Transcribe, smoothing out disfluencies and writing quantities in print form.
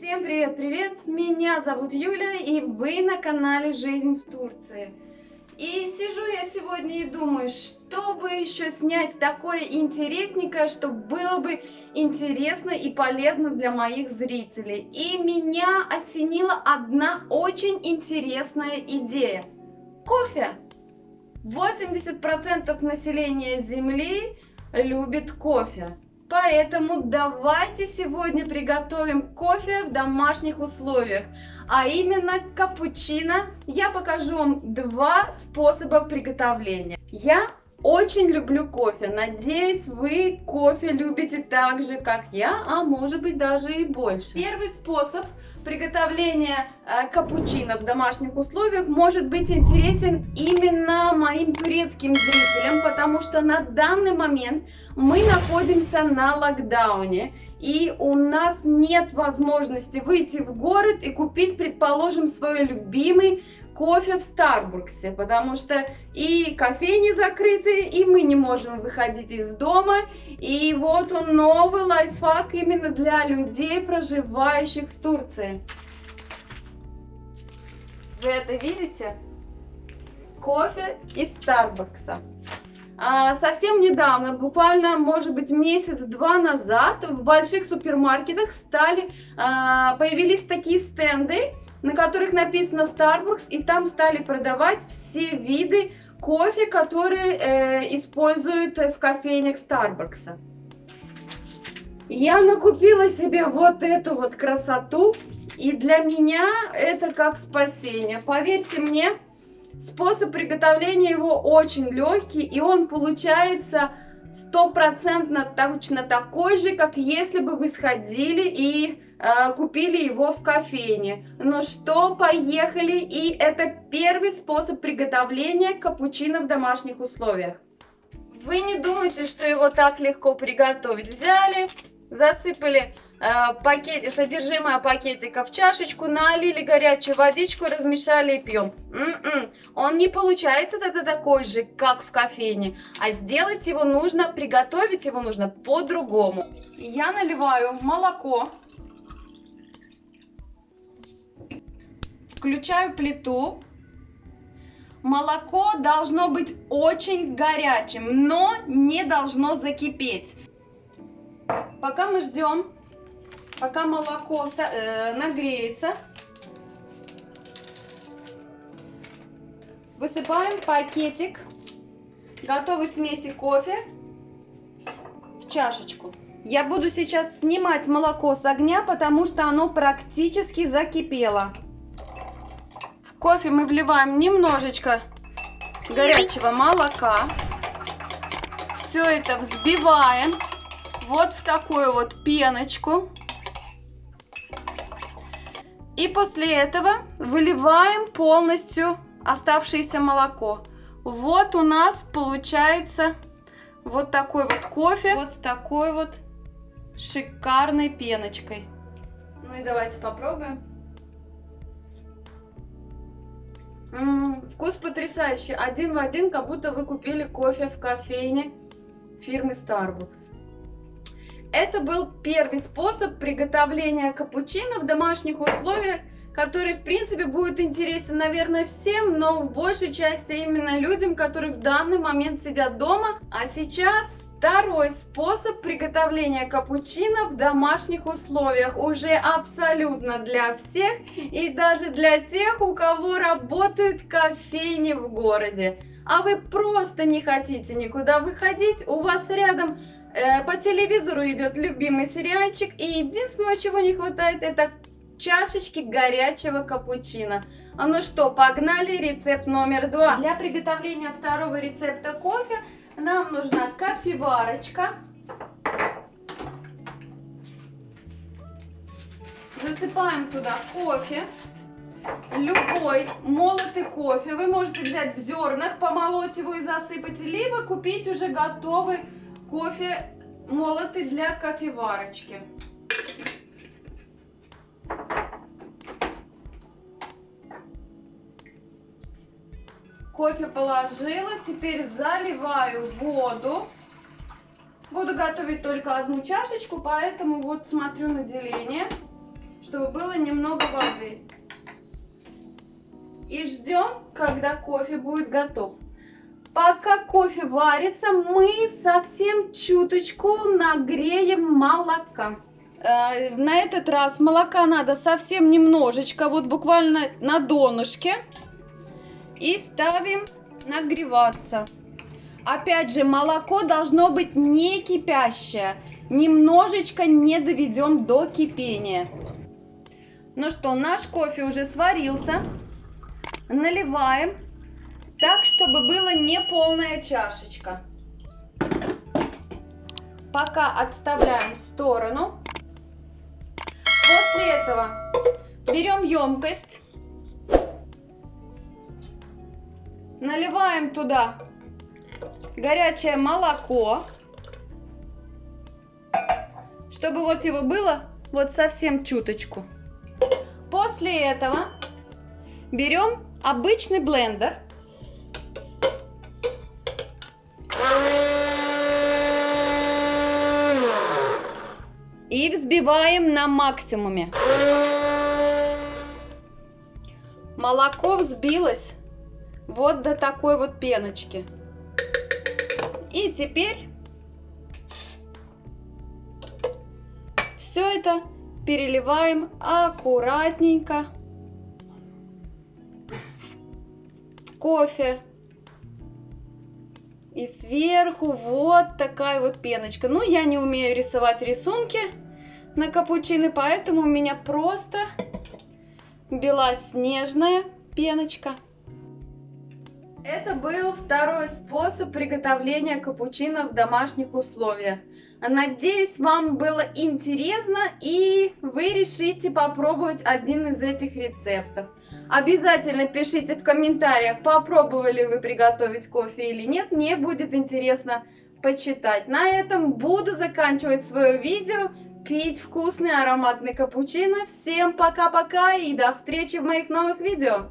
Всем привет-привет! Меня зовут Юля, и вы на канале Жизнь в Турции. И сижу я сегодня и думаю, что бы еще снять такое интересненькое, что было бы интересно и полезно для моих зрителей. И меня осенила одна очень интересная идея. Кофе. 80% населения Земли любит кофе. Поэтому давайте сегодня приготовим кофе в домашних условиях, а именно капучино. Я покажу вам два способа приготовления. Я очень люблю кофе. Надеюсь, вы кофе любите так же, как я, а может быть даже и больше. Первый способ приготовления капучино в домашних условиях может быть интересен именно моим турецким зрителям, потому что на данный момент мы находимся на локдауне, и у нас нет возможности выйти в город и купить, предположим, свой любимый кофе в Старбуксе, потому что и кофейни закрыты, и мы не можем выходить из дома. И вот он, новый лайфхак именно для людей, проживающих в Турции. Вы это видите? Кофе из Старбукса. Совсем недавно, буквально, может быть, месяц-два назад, в больших супермаркетах появились такие стенды, на которых написано Starbucks, и там стали продавать все виды кофе, которые используют в кофейнях Starbucks. Я накупила себе вот эту вот красоту, и для меня это как спасение. Поверьте мне, способ приготовления его очень легкий, и он получается 100% точно такой же, как если бы вы сходили и купили его в кофейне. Ну что, поехали, и это первый способ приготовления капучино в домашних условиях. Вы не думайте, что его так легко приготовить. Взяли, засыпали содержимое пакетика в чашечку, налили горячую водичку, размешали и пьем. Он не получается тогда такой же, как в кофейне, а сделать его нужно, приготовить его нужно по-другому. Я наливаю молоко, включаю плиту. Молоко должно быть очень горячим, но не должно закипеть. Пока мы ждем, пока молоко нагреется, высыпаем пакетик готовой смеси кофе в чашечку. Я буду сейчас снимать молоко с огня, потому что оно практически закипело. В кофе мы вливаем немножечко горячего молока. Все это взбиваем вот в такую вот пеночку. И после этого выливаем полностью оставшееся молоко. Вот у нас получается вот такой вот кофе, вот с такой вот шикарной пеночкой. Ну и давайте попробуем. Вкус потрясающий, один в один, как будто вы купили кофе в кофейне фирмы Starbucks. Это был первый способ приготовления капучино в домашних условиях, который, в принципе, будет интересен, наверное, всем, но в большей части именно людям, которые в данный момент сидят дома. А сейчас второй способ приготовления капучино в домашних условиях, уже абсолютно для всех, и даже для тех, у кого работают кофейни в городе. А вы просто не хотите никуда выходить, у вас рядом по телевизору идет любимый сериальчик, и единственное, чего не хватает, это чашечки горячего капучино. Ну что, погнали, рецепт номер 2. Для приготовления второго рецепта кофе нам нужна кофеварочка. Засыпаем туда кофе. Любой молотый кофе вы можете взять в зернах, помолоть его и засыпать, либо купить уже готовый кофе молотый для кофеварочки. Кофе положила, теперь заливаю воду. Буду готовить только одну чашечку, поэтому вот смотрю на деление, чтобы было немного воды. И ждем, когда кофе будет готов. Пока кофе варится, мы совсем чуточку нагреем молока. На этот раз молока надо совсем немножечко, вот буквально на донышке. И ставим нагреваться. Опять же, молоко должно быть не кипящее. Немножечко не доведем до кипения. Ну что, наш кофе уже сварился. Наливаем так, чтобы была не полная чашечка. Пока отставляем в сторону. После этого берем емкость. Наливаем туда горячее молоко, чтобы вот его было вот совсем чуточку. После этого берем обычный блендер и взбиваем на максимуме. Молоко взбилось вот до такой вот пеночки. И теперь все это переливаем аккуратненько. Кофе. И сверху вот такая вот пеночка. Ну, я не умею рисовать рисунки на капучино, поэтому у меня просто белоснежная пеночка. Это был второй способ приготовления капучино в домашних условиях. Надеюсь, вам было интересно и вы решите попробовать один из этих рецептов. Обязательно пишите в комментариях, попробовали вы приготовить кофе или нет. Мне будет интересно почитать. На этом буду заканчивать свое видео. Пить вкусный ароматный капучино. Всем пока-пока и до встречи в моих новых видео.